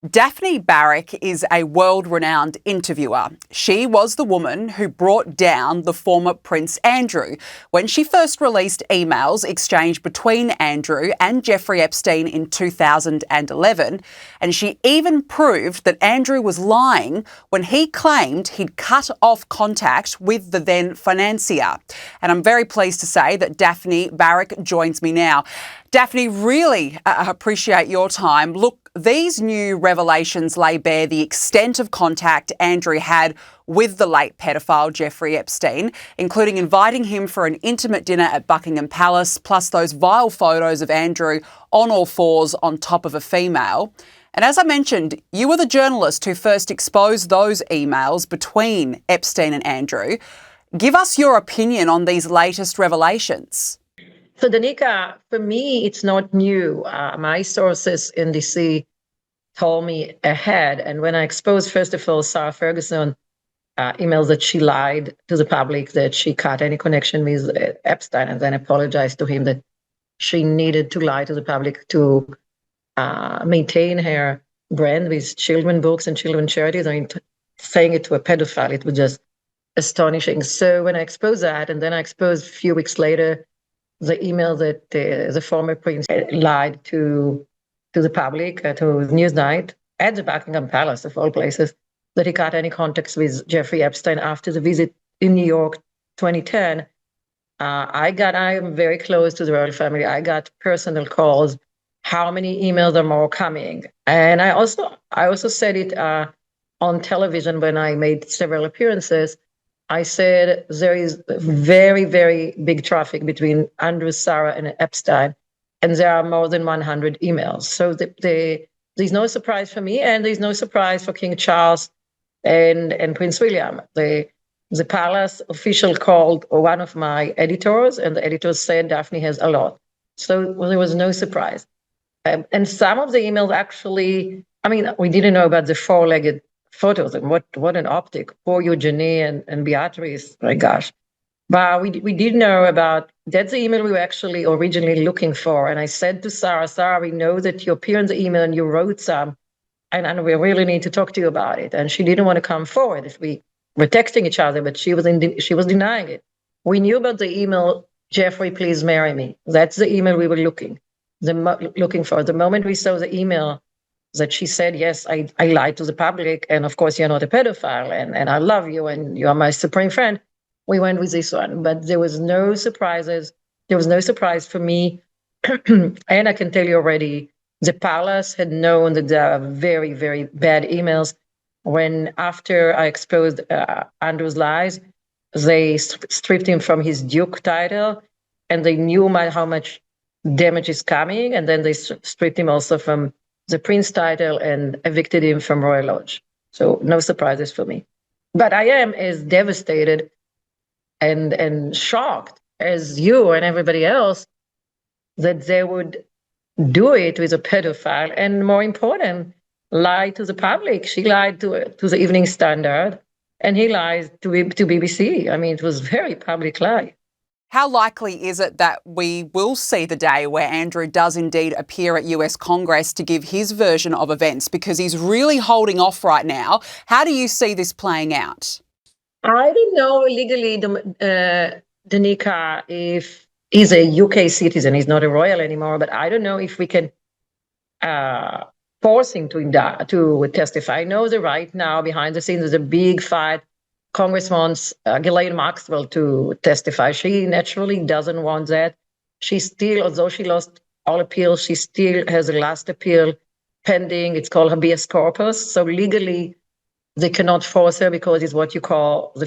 Daphne Barrick is a world-renowned interviewer. She was the woman who brought down the former Prince Andrew when she first released emails exchanged between Andrew and Jeffrey Epstein in 2011. And she even proved that Andrew was lying when he claimed he'd cut off contact with the then financier. And I'm very pleased to say that Daphne Barrick joins me now. Daphne, really appreciate your time. Look, these new revelations lay bare the extent of contact Andrew had with the late pedophile Jeffrey Epstein, including inviting him for an intimate dinner at Buckingham Palace, plus those vile photos of Andrew on all fours on top of a female. And as I mentioned, you were the journalist who first exposed those emails between Epstein and Andrew. Give us your opinion on these latest revelations. So, Danica, for me, it's not new. My sources in DC told me ahead. And when I exposed, first of all, Sarah Ferguson emails that she lied to the public, that she cut any connection with Epstein, and then apologized to him that she needed to lie to the public to maintain her brand with children books and children charities. I mean, saying it to a pedophile, it was just astonishing. So when I exposed that, and then I exposed a few weeks later the email that the former prince lied to the public, to Newsnight, at the Buckingham Palace, of all places, that he cut any contacts with Jeffrey Epstein after the visit in New York 2010. I am very close to the royal family. I got personal calls. How many emails are more coming? And I also said it on television when I made several appearances. I said there is very, very big traffic between Andrew, Sarah, and Epstein, and there are more than 100 emails. So there's no surprise for me, and there's no surprise for King Charles and Prince William. The palace official called one of my editors, and the editor said Daphne has a lot. So there was no surprise. And some of the emails actually, I mean, we didn't know about the four-legged photos, and what an optic. Poor Eugenie and Beatrice, my gosh. But we did know about, that's the email we were actually originally looking for. And I said to Sarah, we know that you appear in the email and you wrote some, and we really need to talk to you about it. And she didn't want to come forward. If we were texting each other, but she was denying it. We knew about the email, Jeffrey, please marry me. That's the email we were looking for. The moment we saw the email that she said, yes, I lied to the public, and of course you're not a pedophile, and I love you, and you are my supreme friend, we went with this one. But there was no surprises. There was no surprise for me. And I can tell you already, the palace had known that there are very, very bad emails. When after I exposed Andrew's lies, they stripped him from his Duke title, and they knew how much damage is coming, and then they stripped him also from the prince title and evicted him from Royal Lodge. So no surprises for me. But I am as devastated and shocked as you and everybody else that they would do it with a pedophile, and more important, lie to the public. She lied to the Evening Standard, and he lied to BBC. I mean, it was very public lie. How likely is it that we will see the day where Andrew does indeed appear at US Congress to give his version of events? Because he's really holding off right now. How do you see this playing out? I don't know legally, Danica, if he's a UK citizen. He's not a royal anymore, but I don't know if we can force him to testify. I know that right now, behind the scenes, there's a big fight. Congress wants Ghislaine Maxwell to testify. She naturally doesn't want that. She still, although she lost all appeals, she still has a last appeal pending. It's called habeas corpus. So legally, they cannot force her because it's what you call the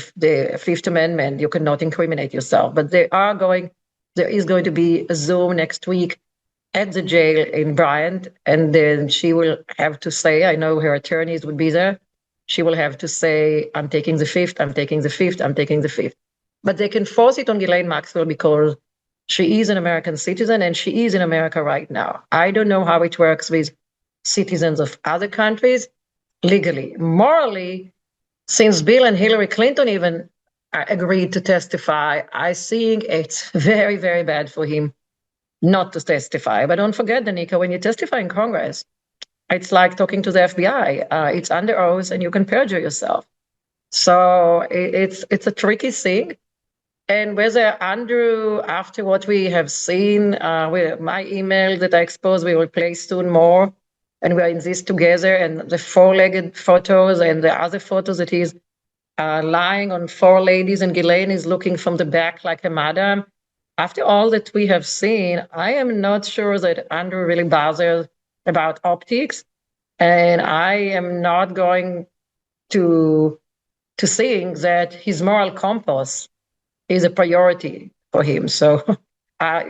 Fifth Amendment. You cannot incriminate yourself. But there is going to be a Zoom next week at the jail in Bryant, and then she will have to say, I know her attorneys would be there, she will have to say, I'm taking the fifth, I'm taking the fifth, I'm taking the fifth. But they can force it on Ghislaine Maxwell because she is an American citizen and she is in America right now. I don't know how it works with citizens of other countries legally. Morally, since Bill and Hillary Clinton even agreed to testify, I think it's very, very bad for him not to testify. But don't forget, Danica, when you testify in Congress, it's like talking to the FBI. It's under oath, and you can perjure yourself. So it's a tricky thing. And whether Andrew, after what we have seen, with my email that I exposed, we will play soon more, and we are in this together, and the four-legged photos and the other photos that he's lying on four ladies, and Ghislaine is looking from the back like a madam. After all that we have seen, I am not sure that Andrew really bothers about optics, and I am not going to think that his moral compass is a priority for him. So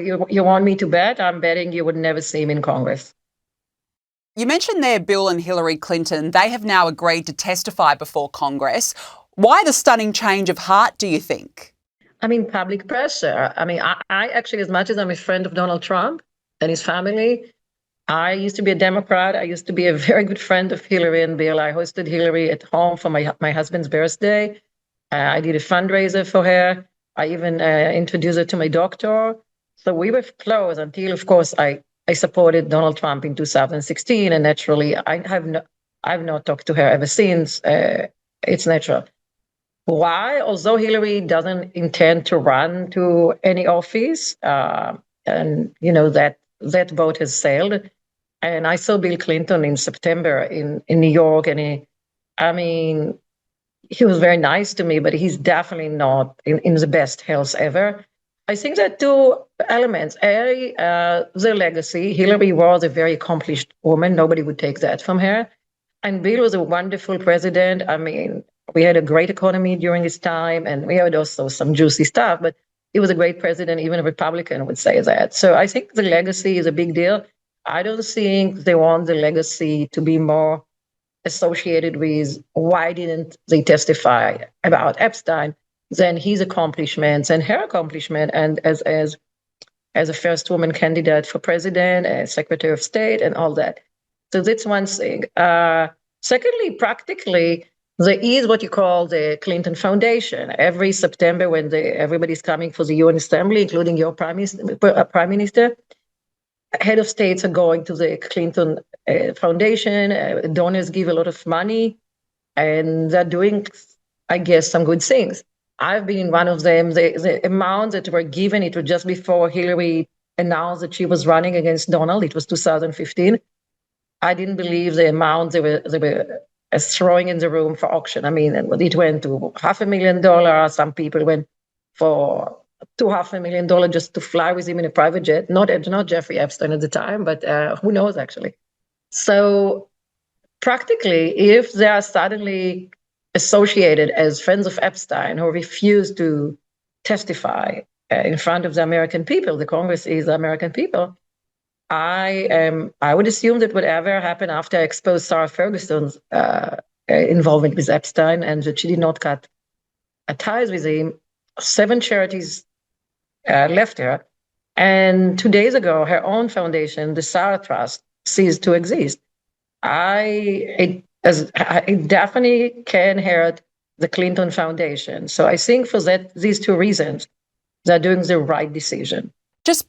you want me to bet? I'm betting you would never see him in Congress. You mentioned there Bill and Hillary Clinton. They have now agreed to testify before Congress. Why the stunning change of heart, do you think? I mean, public pressure. I mean, I actually, as much as I'm a friend of Donald Trump and his family, I used to be a Democrat. I used to be a very good friend of Hillary and Bill. I hosted Hillary at home for my husband's birthday. I did a fundraiser for her. I even introduced her to my doctor. So we were close until, of course, I supported Donald Trump in 2016, and naturally, I've not talked to her ever since. It's natural. Why? Although Hillary doesn't intend to run to any office, and that boat has sailed. And I saw Bill Clinton in September in New York, and he was very nice to me, but he's definitely not in the best health ever. I think there are two elements. The legacy. Hillary was a very accomplished woman. Nobody would take that from her. And Bill was a wonderful president. I mean, we had a great economy during his time, and we had also some juicy stuff, but he was a great president. Even a Republican would say that. So I think the legacy is a big deal. I don't think they want the legacy to be more associated with why didn't they testify about Epstein than his accomplishments and her accomplishment, and as a first woman candidate for president, as Secretary of State, and all that. So that's one thing. Secondly, practically, there is what you call the Clinton Foundation. Every September, when everybody's coming for the UN Assembly, including your Prime Minister, head of states are going to the Clinton Foundation. Donors give a lot of money, and they're doing, I guess, some good things. I've been in one of them. The amount that were given, it was just before Hillary announced that she was running against Donald. It was 2015. I didn't believe the amount they were throwing in the room for auction. I mean, it went to $500,000. Some people went for $250,000 just to fly with him in a private jet. Not Jeffrey Epstein at the time, but who knows actually. So practically, if they are suddenly associated as friends of Epstein who refuse to testify in front of the American people, the Congress is the American people, I would assume that whatever happened after I exposed Sarah Ferguson's involvement with Epstein, and that she did not cut ties with him, 7 charities left her. And 2 days ago, her own foundation, the Sarah Trust, ceased to exist. It definitely can hurt the Clinton Foundation. So I think for these two reasons, they're doing the right decision.